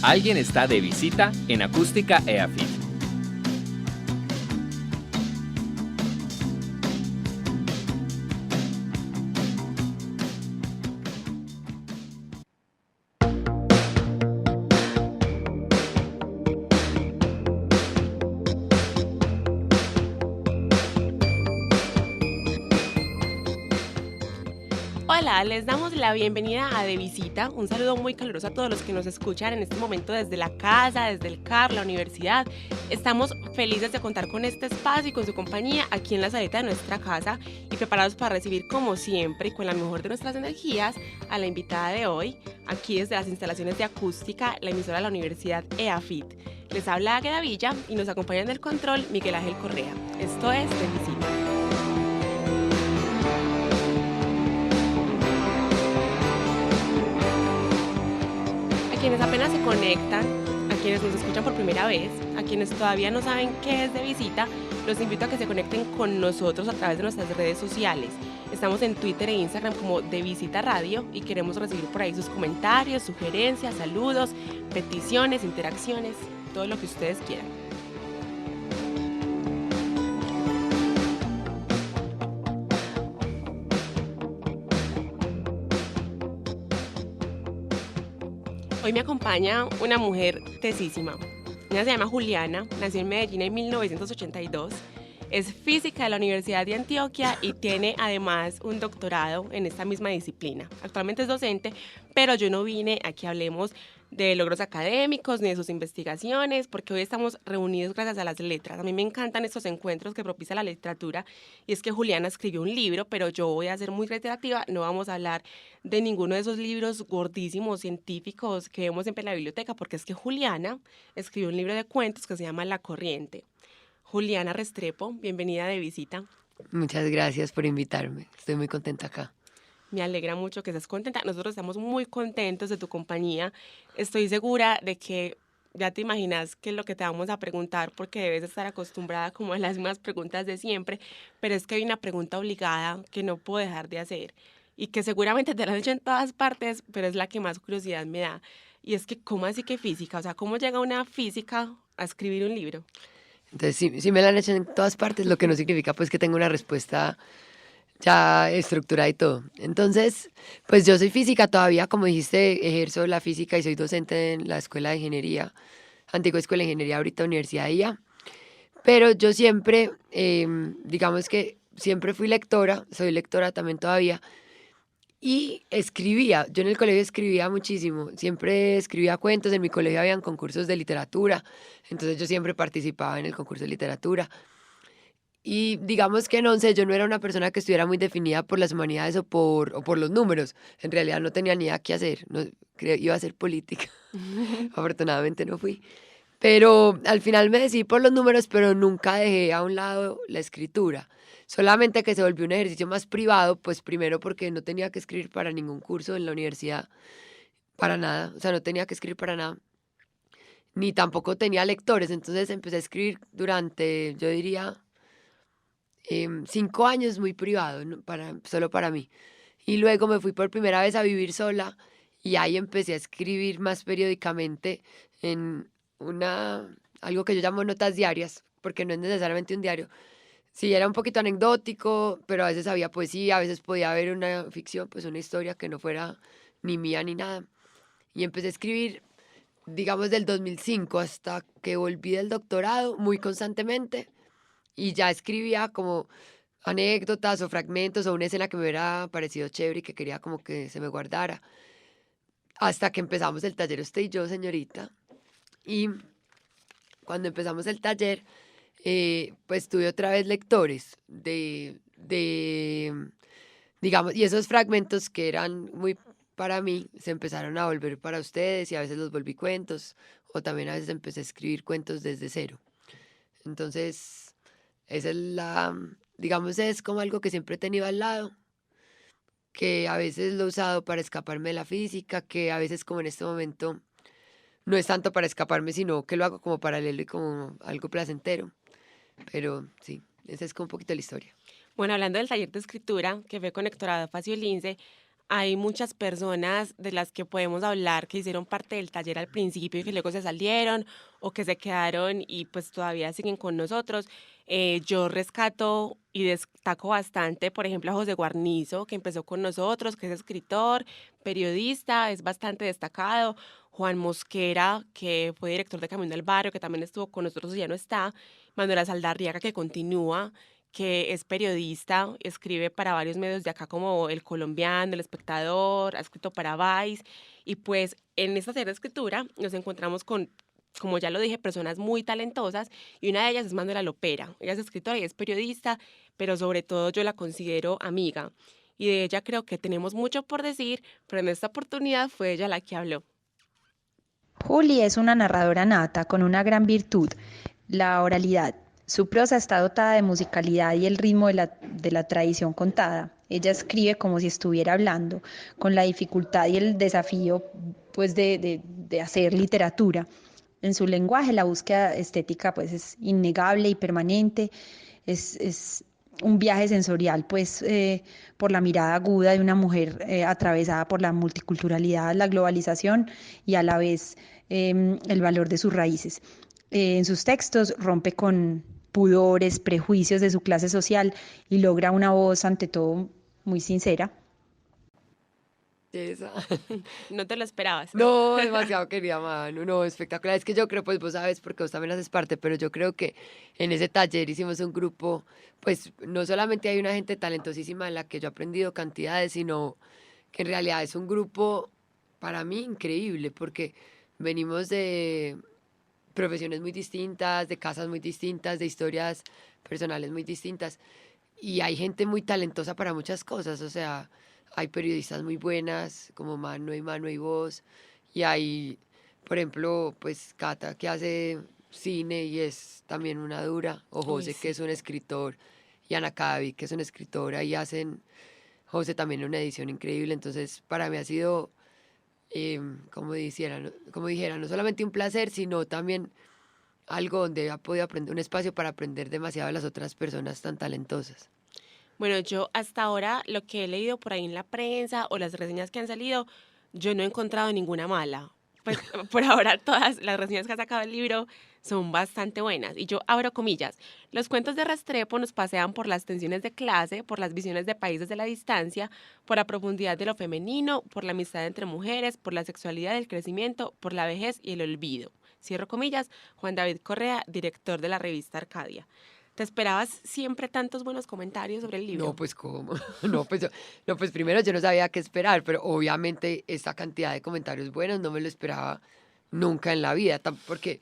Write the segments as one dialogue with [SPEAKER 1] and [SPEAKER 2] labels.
[SPEAKER 1] Alguien está de visita en Acústica EAFIT.
[SPEAKER 2] Hola, les damos la bienvenida a De Visita. Un saludo muy caluroso a todos los que nos escuchan en este momento desde la casa, desde el carro, la universidad. Estamos felices de contar con este espacio y con su compañía aquí en la salita de nuestra casa y preparados para recibir como siempre y con la mejor de nuestras energías a la invitada de hoy, aquí desde las instalaciones de Acústica, la emisora de la Universidad EAFIT. Les habla Águeda Villa y nos acompaña en el control Miguel Ángel Correa. Esto es De Visita. A quienes apenas se conectan, a quienes nos escuchan por primera vez, a quienes todavía no saben qué es De Visita, los invito a que se conecten con nosotros a través de nuestras redes sociales. Estamos en Twitter e Instagram como De Visita Radio y queremos recibir por ahí sus comentarios, sugerencias, saludos, peticiones, interacciones, todo lo que ustedes quieran. Hoy me acompaña una mujer tesísima. Ella se llama Juliana, nació en Medellín en 1982, es física de la Universidad de Antioquia y tiene además un doctorado en esta misma disciplina. Actualmente es docente, pero yo no vine a que hablemos de logros académicos ni de sus investigaciones, porque hoy estamos reunidos gracias a las letras. A mí me encantan estos encuentros que propicia la literatura, y es que Juliana escribió un libro, pero yo voy a ser muy reiterativa, no vamos a hablar de ninguno de esos libros gordísimos científicos que vemos siempre en la biblioteca, porque es que Juliana escribió un libro de cuentos que se llama La Corriente. Juliana Restrepo, bienvenida de visita.
[SPEAKER 3] Muchas gracias por invitarme. Estoy muy contenta acá.
[SPEAKER 2] Me alegra mucho que estés contenta. Nosotros estamos muy contentos de tu compañía. Estoy segura de que ya te imaginas qué es lo que te vamos a preguntar porque debes estar acostumbrada como a las mismas preguntas de siempre, pero es que hay una pregunta obligada que no puedo dejar de hacer y que seguramente te la han hecho en todas partes, pero es la que más curiosidad me da. Y es que, ¿cómo así que física? O sea, ¿cómo llega una física a escribir un libro?
[SPEAKER 3] Entonces, sí me la han hecho en todas partes, lo que no significa pues que tenga una respuesta ya estructurada y todo. Entonces, pues yo soy física todavía, como dijiste, ejerzo la física y soy docente en la Escuela de Ingeniería, antigua Escuela de Ingeniería, ahorita Universidad de IA. Pero yo siempre, digamos que siempre fui lectora, soy lectora también todavía, y escribía, yo en el colegio escribía muchísimo, siempre escribía cuentos, en mi colegio habían concursos de literatura, entonces yo siempre participaba en el concurso de literatura. Y digamos que no sé, yo no era una persona que estuviera muy definida por las humanidades o por los números, en realidad no tenía ni idea qué hacer, no, iba a hacer política, afortunadamente no fui. Pero al final me decidí por los números, pero nunca dejé a un lado la escritura. Solamente que se volvió un ejercicio más privado, pues primero porque no tenía que escribir para ningún curso en la universidad, para nada, o sea, no tenía que escribir para nada, ni tampoco tenía lectores, entonces empecé a escribir durante, yo diría, 5 años muy privado, ¿no? Solo para mí. Y luego me fui por primera vez a vivir sola y ahí empecé a escribir más periódicamente en algo que yo llamo notas diarias, porque no es necesariamente un diario. Sí, era un poquito anecdótico, pero a veces había poesía, a veces podía haber una ficción, pues una historia que no fuera ni mía ni nada. Y empecé a escribir, digamos, del 2005 hasta que volví del doctorado muy constantemente y ya escribía como anécdotas o fragmentos o una escena que me hubiera parecido chévere y que quería como que se me guardara. Hasta que empezamos el taller usted y yo, señorita. Y cuando empezamos el taller, pues tuve otra vez lectores digamos, y esos fragmentos que eran muy para mí, se empezaron a volver para ustedes y a veces los volví cuentos, o también a veces empecé a escribir cuentos desde cero. Entonces, esa es digamos, es como algo que siempre he tenido al lado, que a veces lo he usado para escaparme de la física, que a veces como en este momento no es tanto para escaparme, sino que lo hago como paralelo y como algo placentero. Pero sí, esa es como un poquito la historia.
[SPEAKER 2] Bueno, hablando del taller de escritura que fue con Héctor Facio Lince, Hay muchas personas de las que podemos hablar que hicieron parte del taller al principio y que luego se salieron o que se quedaron y pues todavía siguen con nosotros. Yo rescato y destaco bastante, por ejemplo, a José Guarnizo, que empezó con nosotros, que es escritor, periodista, es bastante destacado. Juan Mosquera, que fue director de Camino al Barrio, que también estuvo con nosotros y ya no está. Manuela Saldarriaga, que continúa, que es periodista, escribe para varios medios de acá como El Colombiano, El Espectador, ha escrito para Vice. Y pues en esta serie de escritura nos encontramos con, como ya lo dije, personas muy talentosas y una de ellas es Manuela Lopera. Ella es escritora y es periodista, pero sobre todo yo la considero amiga. Y de ella creo que tenemos mucho por decir, pero en esta oportunidad fue ella la que habló.
[SPEAKER 4] Juli es una narradora nata con una gran virtud, la oralidad. Su prosa está dotada de musicalidad y el ritmo de la tradición contada. Ella escribe como si estuviera hablando, con la dificultad y el desafío pues, de hacer literatura. En su lenguaje la búsqueda estética pues, es innegable y permanente. Es un viaje sensorial pues, por la mirada aguda de una mujer atravesada por la multiculturalidad, la globalización y a la vez el valor de sus raíces. En sus textos rompe con pudores, prejuicios de su clase social y logra una voz ante todo muy sincera.
[SPEAKER 3] Esa.
[SPEAKER 2] No te lo esperabas.
[SPEAKER 3] No, demasiado querida Manu, no, espectacular. Es que yo creo, pues vos sabes, porque vos también haces parte, pero yo creo que en ese taller hicimos un grupo, pues no solamente hay una gente talentosísima en la que yo he aprendido cantidades, sino que en realidad es un grupo para mí increíble, porque venimos de profesiones muy distintas, de casas muy distintas, de historias personales muy distintas, y hay gente muy talentosa para muchas cosas, o sea, hay periodistas muy buenas como Manu y vos, y hay, por ejemplo, pues Cata que hace cine y es también una dura, o José
[SPEAKER 2] Sí.
[SPEAKER 3] que es un escritor, y Ana Cavi que es una escritora, y hacen, José también una edición increíble, entonces para mí ha sido, como dijera, no solamente un placer, sino también algo donde he podido aprender, un espacio para aprender demasiado de las otras personas tan talentosas.
[SPEAKER 2] Bueno, yo hasta ahora lo que he leído por ahí en la prensa o las reseñas que han salido, yo no he encontrado ninguna mala. Pues por ahora todas las reseñas que ha sacado el libro son bastante buenas. Y yo abro comillas. Los cuentos de Restrepo nos pasean por las tensiones de clase, por las visiones de país desde la distancia, por la profundidad de lo femenino, por la amistad entre mujeres, por la sexualidad, el crecimiento, por la vejez y el olvido. Cierro comillas, Juan David Correa, director de la revista Arcadia. ¿Te esperabas siempre tantos buenos comentarios sobre el libro?
[SPEAKER 3] No, pues cómo, no, pues primero yo no sabía qué esperar, pero obviamente esta cantidad de comentarios buenos no me lo esperaba nunca en la vida, porque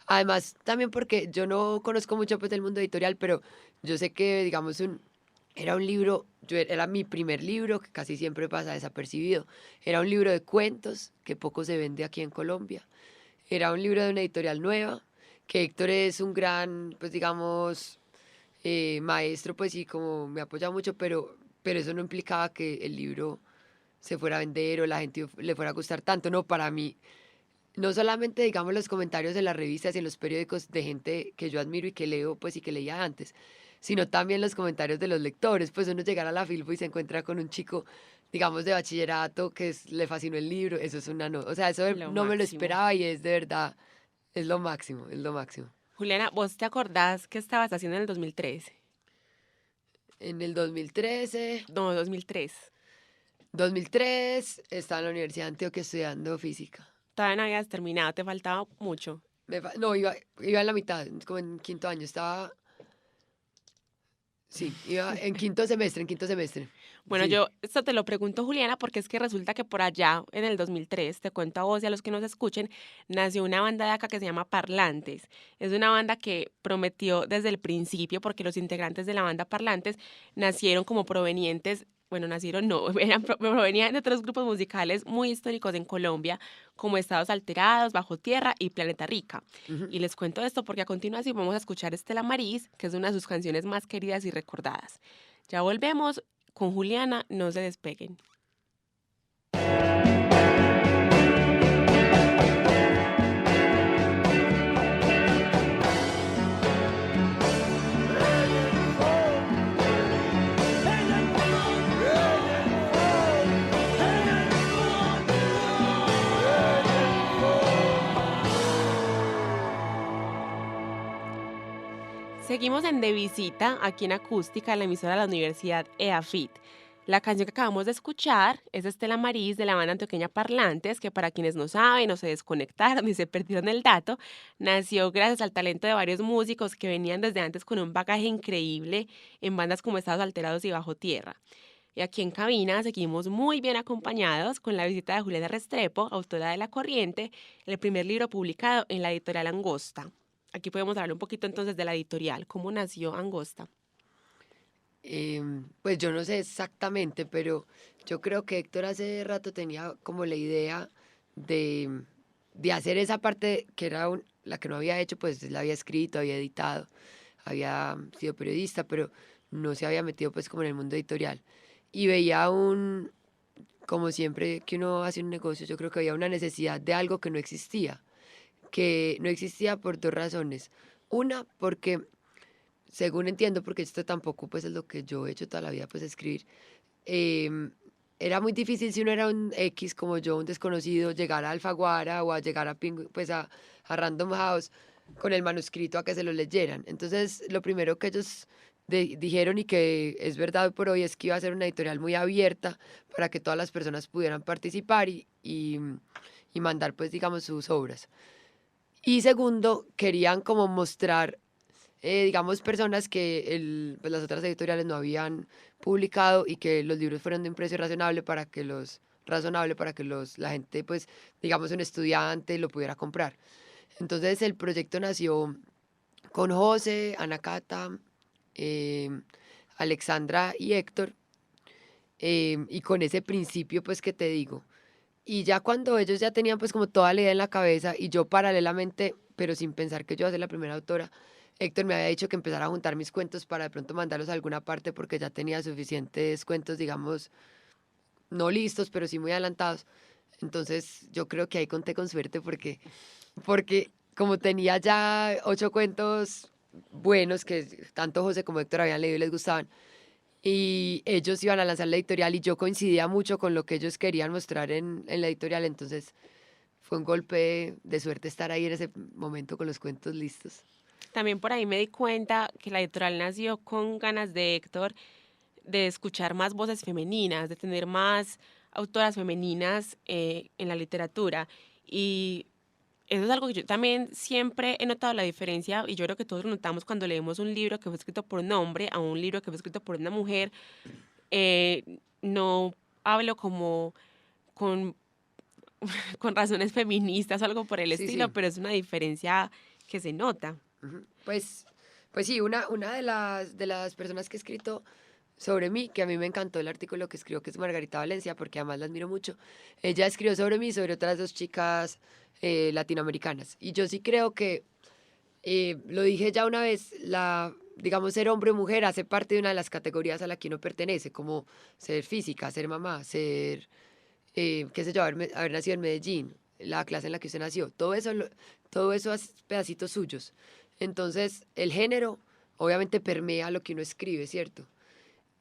[SPEAKER 3] además también porque yo no conozco mucho pues del mundo editorial, pero yo sé que digamos era un libro, era mi primer libro que casi siempre pasa desapercibido, era un libro de cuentos que poco se vende aquí en Colombia, era un libro de una editorial nueva, que Héctor es un gran, pues digamos, maestro, pues sí, como me apoya mucho, pero eso no implicaba que el libro se fuera a vender o la gente le fuera a gustar tanto. No, para mí, no solamente, digamos, los comentarios en las revistas y en los periódicos de gente que yo admiro y que leo, pues y que leía antes, sino también los comentarios de los lectores. Pues uno llegar a la Filbo y se encuentra con un chico, digamos, de bachillerato le fascinó el libro, eso es una no, o sea, eso
[SPEAKER 2] Lo
[SPEAKER 3] no me lo
[SPEAKER 2] máximo.
[SPEAKER 3] esperaba y es de verdad, es lo máximo, es lo máximo.
[SPEAKER 2] Juliana, ¿vos te acordás qué estabas haciendo en el 2013?
[SPEAKER 3] En el 2013,
[SPEAKER 2] No, 2003.
[SPEAKER 3] 2003 estaba en la Universidad de Antioquia estudiando física.
[SPEAKER 2] Todavía no habías terminado, te faltaba mucho.
[SPEAKER 3] No, iba en la mitad, como en quinto año. Sí, iba en quinto semestre.
[SPEAKER 2] Bueno,
[SPEAKER 3] Sí.
[SPEAKER 2] yo esto te lo pregunto, Juliana, porque es que resulta que por allá, en el 2003, te cuento a vos y a los que nos escuchen, nació una banda de acá que se llama Parlantes. Es una banda que prometió desde el principio, porque los integrantes de la banda Parlantes nacieron como provenientes, bueno, nacieron no, provenían de otros grupos musicales muy históricos en Colombia, como Estados Alterados, Bajo Tierra y Planeta Rica.
[SPEAKER 3] Ujú.
[SPEAKER 2] Y les cuento esto porque a continuación vamos a escuchar Estela Maris, que es una de sus canciones más queridas y recordadas. Ya volvemos con Juliana, no se despeguen. Seguimos en De Visita, aquí en Acústica, la emisora de la Universidad EAFIT. La canción que acabamos de escuchar es de Estela Maris de la banda antioqueña Parlantes, que para quienes no saben o se desconectaron y se perdieron el dato, nació gracias al talento de varios músicos que venían desde antes con un bagaje increíble en bandas como Estados Alterados y Bajo Tierra. Y aquí en cabina seguimos muy bien acompañados con la visita de Juliana Restrepo, autora de La Corriente, el primer libro publicado en la editorial Angosta. Aquí podemos hablar un poquito entonces de la editorial, cómo nació Angosta.
[SPEAKER 3] Pues yo no sé exactamente, pero yo creo que Héctor hace rato tenía como la idea de, de hacer esa parte que era la que no había hecho, pues la había escrito, había editado, había sido periodista, pero no se había metido pues como en el mundo editorial. Y veía como siempre que uno hace un negocio, yo creo que había una necesidad de algo que no existía por dos razones. Una, porque según entiendo, porque esto tampoco pues es lo que yo he hecho toda la vida, pues escribir, em, era muy difícil si uno era un X como yo, un desconocido, llegar a Alfaguara o a llegar pues a Random House con el manuscrito a que se lo leyeran. Entonces, lo primero que ellos dijeron y que es verdad hoy por hoy es que iba a ser una editorial muy abierta para que todas las personas pudieran participar y mandar pues digamos sus obras. Y segundo, querían como mostrar digamos, personas que pues las otras editoriales no habían publicado y que los libros fueran de un precio razonable para que la gente, pues, digamos, un estudiante lo pudiera comprar. Entonces el proyecto nació con José, Ana Cata, eh, Alexandra y Héctor, y con ese principio, pues, que te digo. Y ya cuando ellos ya tenían, pues, como toda la idea en la cabeza y yo paralelamente, pero sin pensar que yo iba a ser la primera autora, Héctor me había dicho que empezara a juntar mis cuentos para de pronto mandarlos a alguna parte porque ya tenía suficientes cuentos, digamos, no listos, pero sí muy adelantados. Entonces yo creo que ahí conté con suerte porque como tenía ya 8 cuentos buenos que tanto José como Héctor habían leído y les gustaban, y ellos iban a lanzar la editorial y yo coincidía mucho con lo que ellos querían mostrar en la editorial, entonces fue un golpe de suerte estar ahí en ese momento con los cuentos listos.
[SPEAKER 2] También por ahí me di cuenta que la editorial nació con ganas de Héctor de escuchar más voces femeninas, de tener más autoras femeninas en la literatura. Y eso es algo que yo también siempre he notado la diferencia, y yo creo que todos lo notamos cuando leemos un libro que fue escrito por un hombre a un libro que fue escrito por una mujer. No hablo como con, con razones feministas o algo por el
[SPEAKER 3] Sí,
[SPEAKER 2] estilo,
[SPEAKER 3] sí.
[SPEAKER 2] pero es una diferencia que se nota.
[SPEAKER 3] Ujú. Pues sí, una de las personas que ha escrito sobre mí, que a mí me encantó el artículo que escribió, que es Margarita Valencia, porque además la admiro mucho. Ella escribió sobre mí y sobre otras dos chicas latinoamericanas. Y yo sí creo que, lo dije ya una vez, digamos, ser hombre o mujer hace parte de una de las categorías a la que uno pertenece, como ser física, ser mamá, ser, qué sé yo, haber nacido en Medellín, la clase en la que usted nació. Todo eso es pedacitos suyos. Entonces, el género obviamente permea lo que uno escribe, ¿cierto?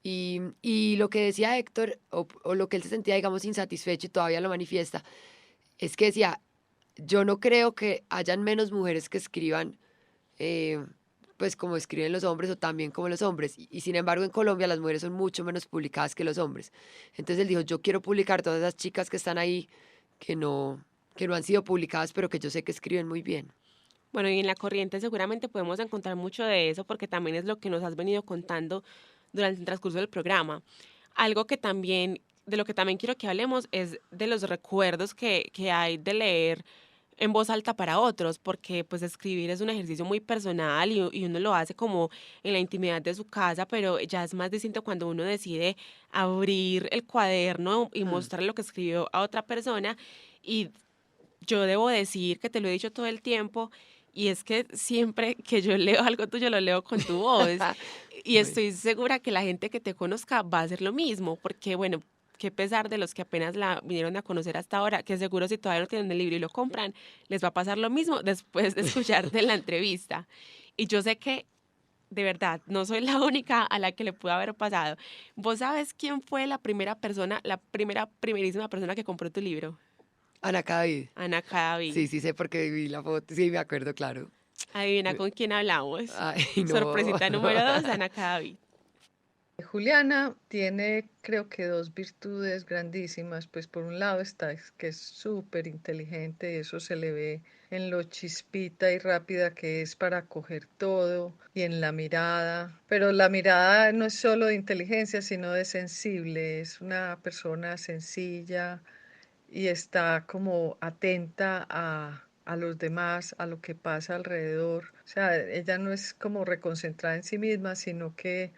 [SPEAKER 3] Y lo que decía Héctor, o lo que él se sentía, digamos, insatisfecho y todavía lo manifiesta, es que decía, yo no creo que hayan menos mujeres que escriban, eh, pues como escriben los hombres o también como los hombres. Y sin embargo, en Colombia las mujeres son mucho menos publicadas que los hombres. Entonces él dijo, yo quiero publicar todas esas chicas que están ahí, que no han sido publicadas, pero que yo sé que escriben muy bien.
[SPEAKER 2] Bueno, y en La Corriente seguramente podemos encontrar mucho de eso porque también es lo que nos has venido contando durante el transcurso del programa. Algo que también, de lo que también quiero que hablemos es de los recuerdos que hay de leer en voz alta para otros, porque pues escribir es un ejercicio muy personal y uno lo hace como en la intimidad de su casa, pero ya es más distinto cuando uno decide abrir el cuaderno y
[SPEAKER 3] Mm.
[SPEAKER 2] mostrar lo que escribió a otra persona. Y yo debo decir que te lo he dicho todo el tiempo, y es que siempre que yo leo algo tuyo lo leo con tu voz. Y
[SPEAKER 3] Bueno.
[SPEAKER 2] estoy segura que la gente que te conozca va a hacer lo mismo, porque bueno, qué pesar de los que apenas la vinieron a conocer hasta ahora, que seguro si todavía no tienen el libro y lo compran, les va a pasar lo mismo después de escucharte la entrevista. Y yo sé que, de verdad, no soy la única a la que le pudo haber pasado. ¿Vos sabes quién fue la primera persona, primerísima persona que compró tu libro?
[SPEAKER 3] Ana David.
[SPEAKER 2] Ana Cadavid.
[SPEAKER 3] Sí, sí sé porque vi la foto, sí me acuerdo, claro.
[SPEAKER 2] Adivina con quién hablamos.
[SPEAKER 3] Ay, no.
[SPEAKER 2] Sorpresita número 2, Ana Cadavid.
[SPEAKER 5] Juliana tiene, creo que, dos virtudes grandísimas. Pues por un lado está que es súper inteligente, y eso se le ve en lo chispita y rápida que es para coger todo, y en la mirada. Pero la mirada no es solo de inteligencia, sino de sensible. Es una persona sencilla y está como atenta a los demás, a lo que pasa alrededor. O sea, ella no es como reconcentrada en sí misma, sino que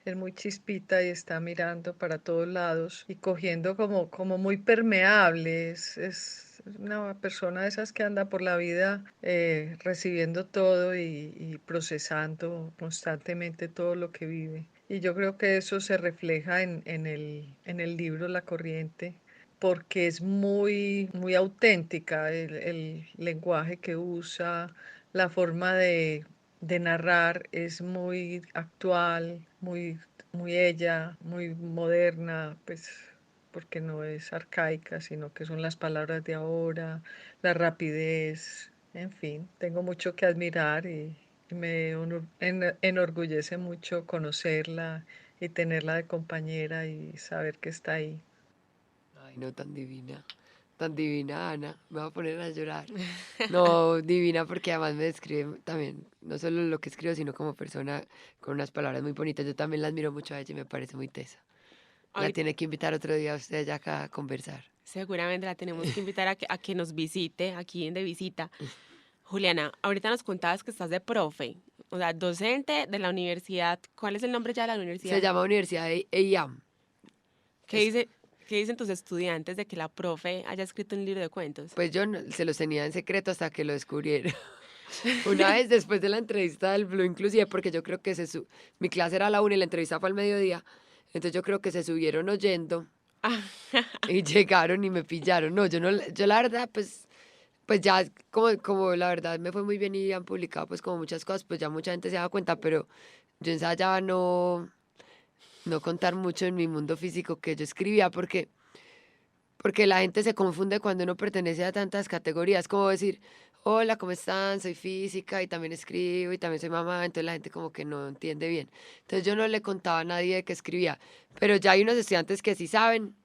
[SPEAKER 5] es muy chispita y está mirando para todos lados y cogiendo como muy permeable. Es una persona de esas que anda por la vida recibiendo todo y procesando constantemente todo lo que vive. Y yo creo que eso se refleja en el libro La Corriente, porque es muy auténtica el lenguaje que usa, la forma de narrar es muy actual, muy ella, muy moderna, pues porque no es arcaica, sino que son las palabras de ahora, la rapidez, en fin, tengo mucho que admirar y me enorgullece mucho conocerla y tenerla de compañera y saber que está ahí.
[SPEAKER 3] Ay, no, tan divina Ana, me voy a poner a llorar. No, divina porque además me describe también, no solo lo que escribo, sino como persona con unas palabras muy bonitas. Yo también la admiro mucho a ella y me parece muy tesa. La
[SPEAKER 2] Ahorita
[SPEAKER 3] tiene que invitar otro día a usted allá acá a conversar.
[SPEAKER 2] seguramente la tenemos que invitar a que nos visite aquí en De Visita. Juliana, ahorita nos contabas que estás de profe, o sea, docente de la universidad. ¿Cuál es el nombre ya de la
[SPEAKER 3] Se
[SPEAKER 2] universidad?
[SPEAKER 3] llama Universidad de EIAM.
[SPEAKER 2] ¿Qué dice, qué dicen tus estudiantes de que la profe haya escrito un libro de cuentos?
[SPEAKER 3] Pues yo se los tenía en secreto hasta que lo descubrieron. Una vez después de la entrevista del Blue, inclusive, porque yo creo que mi clase era a la 1 y la entrevista fue al mediodía, entonces yo creo que se subieron oyendo y llegaron y me pillaron. No, yo no, yo la verdad, pues ya como la verdad me fue muy bien y han publicado pues como muchas cosas, pues ya mucha gente se ha dado cuenta, pero yo ensayaba no contar mucho en mi mundo físico que yo escribía porque la gente se confunde cuando uno pertenece a tantas categorías, como decir, hola, ¿cómo están? Soy física y también escribo y también soy mamá, entonces la gente como que no entiende bien. Entonces yo no le contaba a nadie de que escribía, pero ya hay unos estudiantes que sí saben,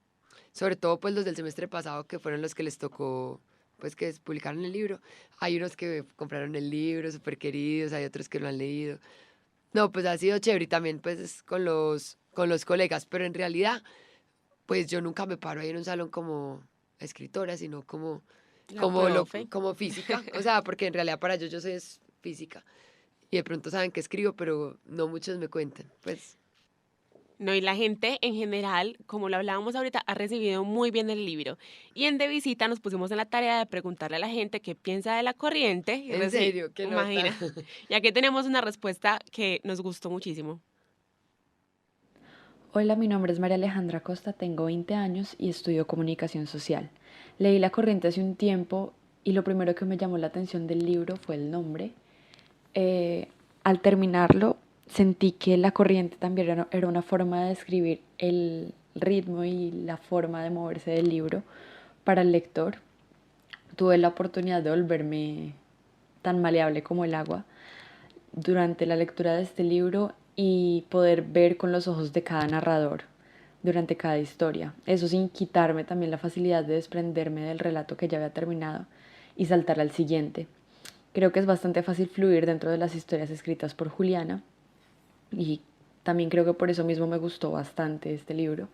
[SPEAKER 3] sobre todo pues los del semestre pasado que fueron los que les tocó pues que publicaron el libro. Hay unos que compraron el libro, súper queridos, hay otros que lo han leído. No, pues ha sido chévere y también pues con los colegas, pero en realidad pues yo nunca me paro ahí en un salón como escritora, sino como,
[SPEAKER 2] La
[SPEAKER 3] como, lo,
[SPEAKER 2] profe.
[SPEAKER 3] como física. O sea, porque en realidad para ellos yo soy física. Y de pronto saben que escribo, pero no muchos me cuentan. Pues
[SPEAKER 2] No, y la gente en general, como lo hablábamos ahorita, ha recibido muy bien el libro. Y en De Visita nos pusimos en la tarea de preguntarle a la gente qué piensa de La Corriente.
[SPEAKER 3] en serio, qué nota.
[SPEAKER 2] Imagina. Y aquí tenemos una respuesta que nos gustó muchísimo.
[SPEAKER 6] Hola, mi nombre es María Alejandra Costa, tengo 20 años y estudio comunicación social. Leí La Corriente hace un tiempo y lo primero que me llamó la atención del libro fue el nombre. Al terminarlo, sentí que La Corriente también era una forma de describir el ritmo y la forma de moverse del libro para el lector. Tuve la oportunidad de volverme tan maleable como el agua durante la lectura de este libro y poder ver con los ojos de cada narrador durante cada historia. Eso sin quitarme también la facilidad de desprenderme del relato que ya había terminado y saltar al siguiente. Creo que es bastante fácil fluir dentro de las historias escritas por Juliana y también creo que por eso mismo me gustó bastante este libro.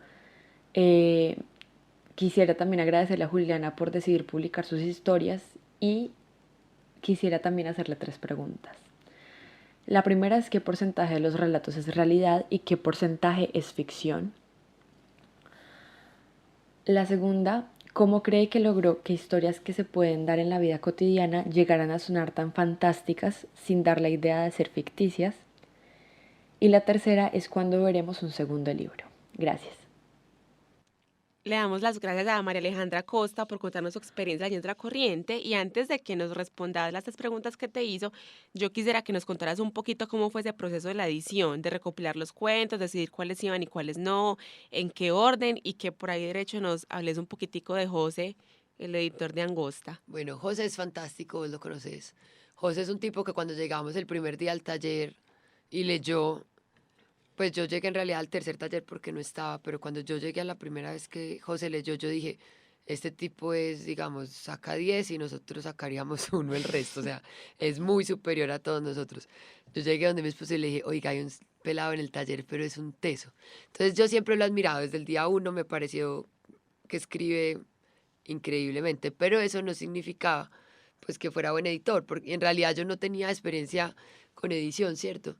[SPEAKER 6] Quisiera también agradecerle a Juliana por decidir publicar sus historias y quisiera también hacerle 3 preguntas. La primera es qué porcentaje de los relatos es realidad y qué porcentaje es ficción. La segunda, ¿cómo cree que logró que historias que se pueden dar en la vida cotidiana llegaran a sonar tan fantásticas sin dar la idea de ser ficticias? Y la tercera es cuándo veremos un segundo libro. Gracias.
[SPEAKER 2] Le damos las gracias a María Alejandra Costa por contarnos su experiencia leyendo La Corriente. Y antes de que nos respondas las 3 preguntas que te hizo, yo quisiera que nos contaras un poquito cómo fue ese proceso de la edición, de recopilar los cuentos, decidir cuáles iban y cuáles no, en qué orden, y que por ahí derecho nos hables un poquitico de José, el editor de Angosta.
[SPEAKER 3] bueno, José es fantástico, vos lo conoces. José es un tipo que cuando llegamos el primer día al taller y leyó, pues yo llegué en realidad al tercer taller porque no estaba, pero cuando yo llegué a la primera vez que José leyó, yo dije, este tipo es, digamos, saca 10 y nosotros sacaríamos uno el resto, o sea, es muy superior a todos nosotros. Yo llegué donde mi esposo y le dije, oiga, hay un pelado en el taller, pero es un teso. Entonces yo siempre lo he admirado, desde el día uno me pareció que escribe increíblemente, pero eso no significaba pues que fuera buen editor, porque en realidad yo no tenía experiencia con edición, ¿cierto?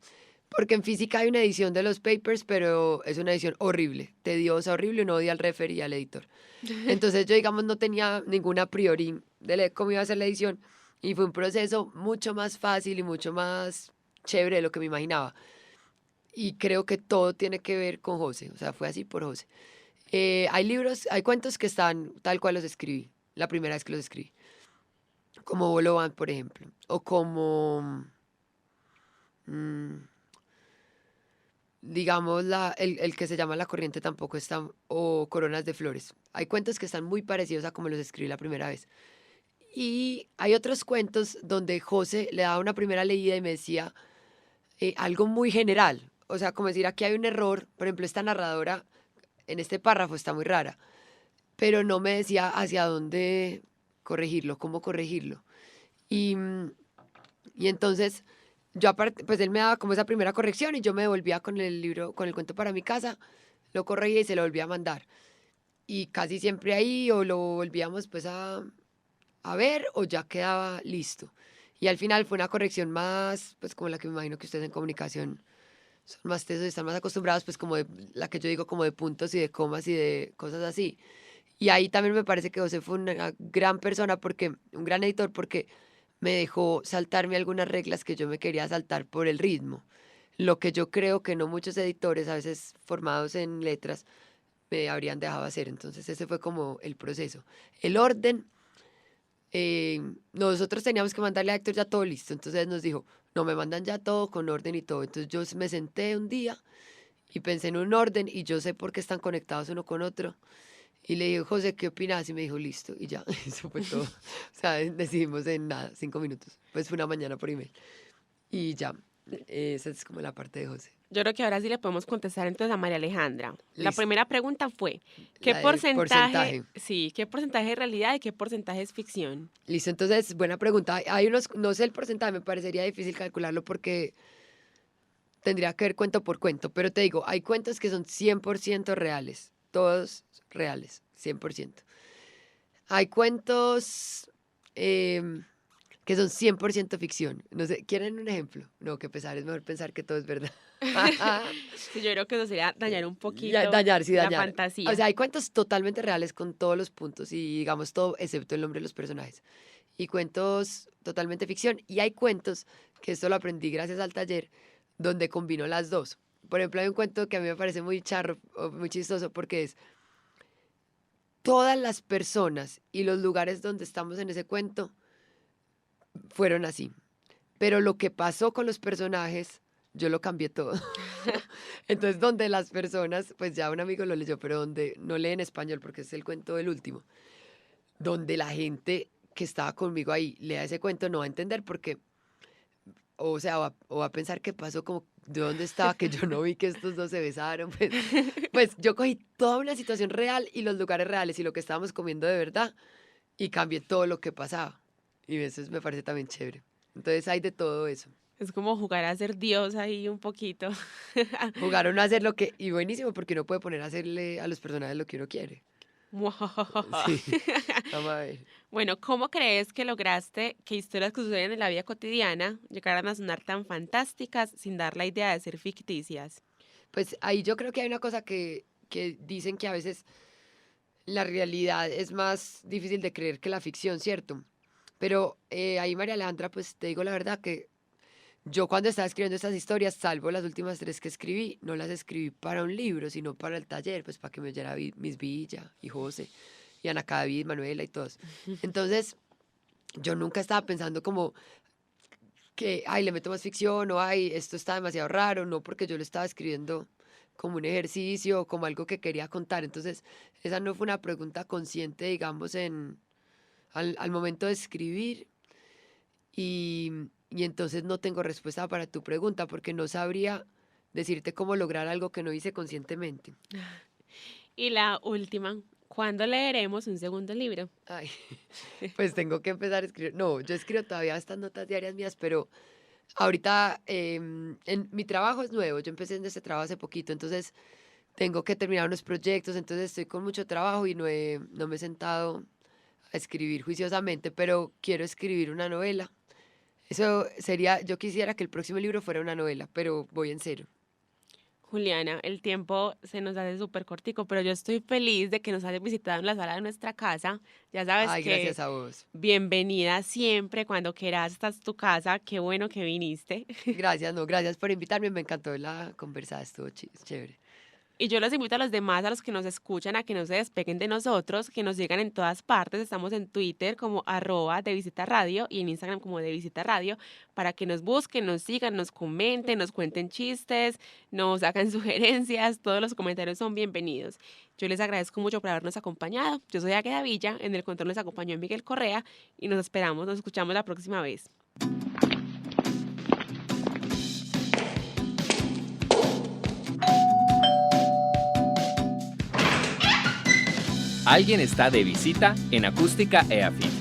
[SPEAKER 3] Porque en física hay una edición de los papers, pero es una edición horrible, tediosa, horrible, uno odia al referee y al editor. Entonces yo, digamos, no tenía ninguna a priori de cómo iba a ser la edición y fue un proceso mucho más fácil y mucho más chévere de lo que me imaginaba. Y creo que todo tiene que ver con José, o sea, fue así por José. Hay libros, hay cuentos que están tal cual los escribí, la primera vez que los escribí, como Bolovan, por ejemplo, o como, mm, digamos, el que se llama La Corriente tampoco está, o Coronas de Flores. Hay cuentos que están muy parecidos a como los escribí la primera vez. Y hay otros cuentos donde José le daba una primera leída y me decía algo muy general. O sea, como decir, aquí hay un error, por ejemplo, esta narradora en este párrafo está muy rara, pero no me decía hacia dónde corregirlo, cómo corregirlo. Y, y entonces yo aparte, pues él me daba como esa primera corrección y yo me devolvía con el libro, con el cuento para mi casa, lo corregía y se lo volvía a mandar. Y casi siempre ahí o lo volvíamos pues a ver o ya quedaba listo. Y al final fue una corrección más, pues como la que me imagino que ustedes en comunicación son más tesos y están más acostumbrados, pues como de, la que yo digo como de puntos y de comas y de cosas así. Y ahí también me parece que José fue una gran persona, porque, un gran editor, porque me dejó saltarme algunas reglas que yo me quería saltar por el ritmo. Lo que yo creo que no muchos editores, a veces formados en letras, me habrían dejado hacer. Entonces ese fue como el proceso. El orden, nosotros teníamos que mandarle a Héctor ya todo listo. Entonces nos dijo, no, me mandan ya todo con orden y todo. Entonces yo me senté un día y pensé en un orden y yo sé por qué están conectados uno con otro. Y le dije, José, ¿qué opinas? Y me dijo, listo. Y ya, eso fue todo. O sea, decidimos en nada, 5 minutos. Pues fue una mañana por email. Y ya, esa es como la parte de José.
[SPEAKER 2] Yo creo que ahora sí le podemos contestar entonces a María Alejandra. La
[SPEAKER 3] Listo.
[SPEAKER 2] primera pregunta fue, ¿qué
[SPEAKER 3] La del
[SPEAKER 2] porcentaje, sí, qué porcentaje es realidad y qué porcentaje es ficción?
[SPEAKER 3] Listo, entonces, buena pregunta. Hay unos, no sé el porcentaje, me parecería difícil calcularlo porque tendría que ver cuento por cuento. Pero te digo, hay cuentos que son 100% reales. Todos reales, 100%. Hay cuentos que son 100% ficción. No sé, ¿quieren un ejemplo? No, que pesar, es mejor pensar que todo es verdad.
[SPEAKER 2] Sí, yo creo que eso sería dañar un poquito
[SPEAKER 3] Ya, dañar, sí,
[SPEAKER 2] la
[SPEAKER 3] dañar.
[SPEAKER 2] fantasía.
[SPEAKER 3] O sea, hay cuentos totalmente reales con todos los puntos y digamos todo excepto el nombre de los personajes. Y cuentos totalmente ficción. Y hay cuentos, que esto lo aprendí gracias al taller, donde combino las dos. Por ejemplo, hay un cuento que a mí me parece muy charro, o muy chistoso, porque es todas las personas y los lugares donde estamos en ese cuento fueron así. Pero lo que pasó con los personajes, yo lo cambié todo. Entonces, donde las personas, pues ya un amigo lo leyó, pero donde no lee en español, porque es el cuento del último, donde la gente que estaba conmigo ahí lea ese cuento no va a entender porque, o sea, o va a pensar que pasó como de dónde estaba, que yo no vi que estos dos se besaron. Pues yo cogí toda una situación real y los lugares reales y lo que estábamos comiendo de verdad y cambié todo lo que pasaba. Y eso me parece también chévere. Entonces hay de todo eso.
[SPEAKER 2] Es como jugar a ser Dios ahí un poquito.
[SPEAKER 3] Jugaron a hacer lo que, y buenísimo, porque uno puede poner a hacerle a los personajes lo que uno quiere. Sí, vamos a ver.
[SPEAKER 2] Bueno, ¿cómo crees que lograste que historias que suceden en la vida cotidiana llegaran a sonar tan fantásticas sin dar la idea de ser ficticias?
[SPEAKER 3] Pues ahí yo creo que hay una cosa que dicen que a veces la realidad es más difícil de creer que la ficción, ¿cierto? Pero ahí, María Alejandra, pues te digo la verdad que yo cuando estaba escribiendo estas historias, salvo las últimas tres que escribí, no las escribí para un libro, sino para el taller, pues para que me oyera Miss Villa y José y Ana David, Manuela y todos. Entonces, yo nunca estaba pensando como que, ay, le meto más ficción o, ay, esto está demasiado raro, no, porque yo lo estaba escribiendo como un ejercicio, como algo que quería contar. Entonces, esa no fue una pregunta consciente, digamos, al momento de escribir. y, y entonces no tengo respuesta para tu pregunta porque no sabría decirte cómo lograr algo que no hice conscientemente.
[SPEAKER 2] Y la última, ¿cuándo leeremos un segundo libro?
[SPEAKER 3] Ay, pues tengo que empezar a escribir. No, yo escribo todavía estas notas diarias mías, pero ahorita en mi trabajo es nuevo. Yo empecé en este trabajo hace poquito, entonces tengo que terminar unos proyectos, entonces estoy con mucho trabajo y no me he sentado a escribir juiciosamente, pero quiero escribir una novela. Eso sería, yo quisiera que el próximo libro fuera una novela, pero voy en cero.
[SPEAKER 2] Juliana, el tiempo se nos hace súper cortico, pero yo estoy feliz de que nos hayas visitado en la sala de nuestra casa. Ya sabes
[SPEAKER 3] Ay,
[SPEAKER 2] que
[SPEAKER 3] gracias a vos.
[SPEAKER 2] bienvenida siempre, cuando quieras, esta es tu casa. Qué bueno que viniste.
[SPEAKER 3] Gracias, no, gracias por invitarme, me encantó la conversada, estuvo chévere.
[SPEAKER 2] Y yo los invito a los demás, a los que nos escuchan, a que no se despeguen de nosotros, que nos sigan en todas partes. Estamos en Twitter como @devisitaradio y en Instagram como devisitaradio, para que nos busquen, nos sigan, nos comenten, nos cuenten chistes, nos hagan sugerencias. Todos los comentarios son bienvenidos. Yo les agradezco mucho por habernos acompañado. Yo soy Águeda Villa, en el control nos acompañó Miguel Correa y nos esperamos, nos escuchamos la próxima vez.
[SPEAKER 1] Alguien está de visita en Acústica EAFIT.